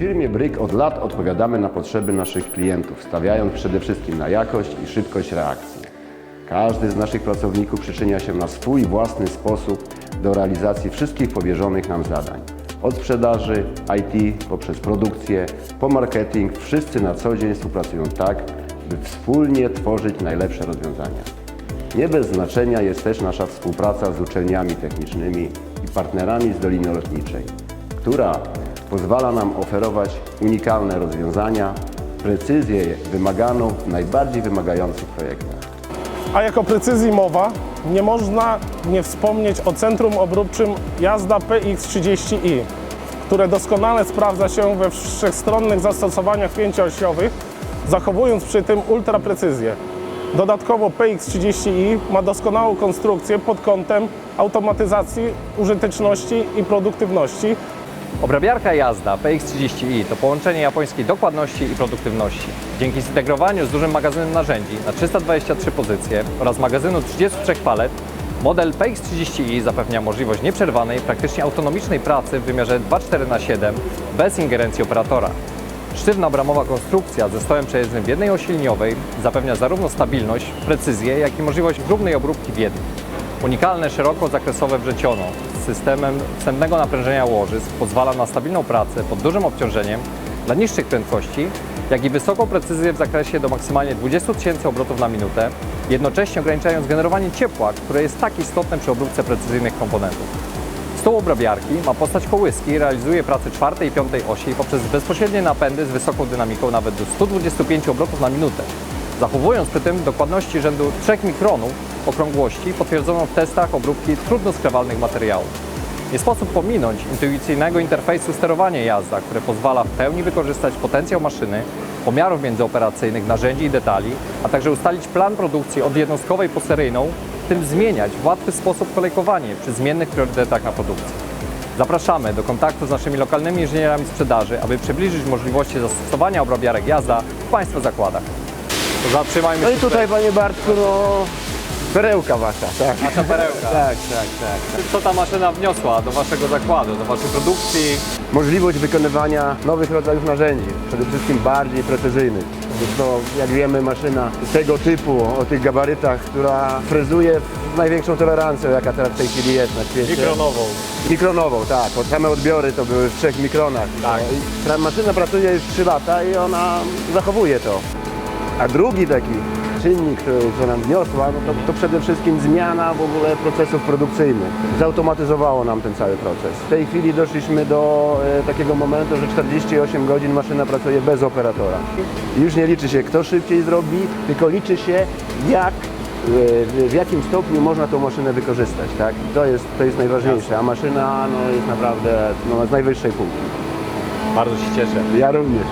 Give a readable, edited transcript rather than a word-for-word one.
firmie Bryk od lat odpowiadamy na potrzeby naszych klientów, stawiając przede wszystkim na jakość i szybkość reakcji. Każdy z naszych pracowników przyczynia się na swój własny sposób do realizacji wszystkich powierzonych nam zadań. Od sprzedaży, IT, poprzez produkcję, po marketing, wszyscy na co dzień współpracują tak, by wspólnie tworzyć najlepsze rozwiązania. Nie bez znaczenia jest też nasza współpraca z uczelniami technicznymi i partnerami z Doliny Lotniczej, która pozwala nam oferować unikalne rozwiązania, precyzję wymaganą w najbardziej wymagających projektach. A jako precyzji mowa, nie można nie wspomnieć o centrum obróbczym Jazda PX30i, które doskonale sprawdza się we wszechstronnych zastosowaniach pięcioosiowych, zachowując przy tym ultraprecyzję. Dodatkowo PX30i ma doskonałą konstrukcję pod kątem automatyzacji, użyteczności i produktywności. Obrabiarka Jazda PX30i to połączenie japońskiej dokładności i produktywności. Dzięki zintegrowaniu z dużym magazynem narzędzi na 323 pozycje oraz magazynu 33 palet, model PX30i zapewnia możliwość nieprzerwanej, praktycznie autonomicznej pracy w wymiarze 2,4/7 bez ingerencji operatora. Sztywna bramowa konstrukcja ze stołem przejezdnym w jednej osi liniowej zapewnia zarówno stabilność, precyzję, jak i możliwość równej obróbki w jednym. Unikalne szerokozakresowe wrzeciono z systemem wstępnego naprężenia łożysk pozwala na stabilną pracę pod dużym obciążeniem dla niższych prędkości, jak i wysoką precyzję w zakresie do maksymalnie 20 000 obrotów na minutę, jednocześnie ograniczając generowanie ciepła, które jest tak istotne przy obróbce precyzyjnych komponentów. Stół obrabiarki ma postać kołyski i realizuje pracę czwartej i piątej osi poprzez bezpośrednie napędy z wysoką dynamiką nawet do 125 obrotów na minutę, zachowując przy tym dokładności rzędu 3 mikronów okrągłości potwierdzoną w testach obróbki trudno skrywalnych materiałów. Nie sposób pominąć intuicyjnego interfejsu sterowania Jazda, które pozwala w pełni wykorzystać potencjał maszyny, pomiarów międzyoperacyjnych, narzędzi i detali, a także ustalić plan produkcji od jednostkowej po seryjną, w tym zmieniać w łatwy sposób kolejkowanie przy zmiennych priorytetach na produkcji. Zapraszamy do kontaktu z naszymi lokalnymi inżynierami sprzedaży, aby przybliżyć możliwości zastosowania obrabiarek Jazda w Państwa zakładach. To zatrzymajmy No się i tutaj, panie Bartku, no perełka wasza, tak. Nasza perełka. Tak. Co ta maszyna wniosła do Waszego zakładu, do Waszej produkcji? Możliwość wykonywania nowych rodzajów narzędzi, przede wszystkim bardziej precyzyjnych. Jest to, jak wiemy, maszyna tego typu, o tych gabarytach, która frezuje z największą tolerancją, jaka teraz w tej chwili jest na świecie. Mikronową. Mikronową, tak. Bo same odbiory to były w 3 mikronach. Tak. No, maszyna pracuje już 3 lata i ona zachowuje to. A drugi taki czynnik, co nam wniosła, no to przede wszystkim zmiana w ogóle procesów produkcyjnych. Zautomatyzowało nam ten cały proces. W tej chwili doszliśmy do takiego momentu, że 48 godzin maszyna pracuje bez operatora. I już nie liczy się, kto szybciej zrobi, tylko liczy się, w jakim stopniu można tą maszynę wykorzystać. Tak? To jest najważniejsze, a maszyna jest naprawdę z najwyższej półki. Bardzo się cieszę. Ja również.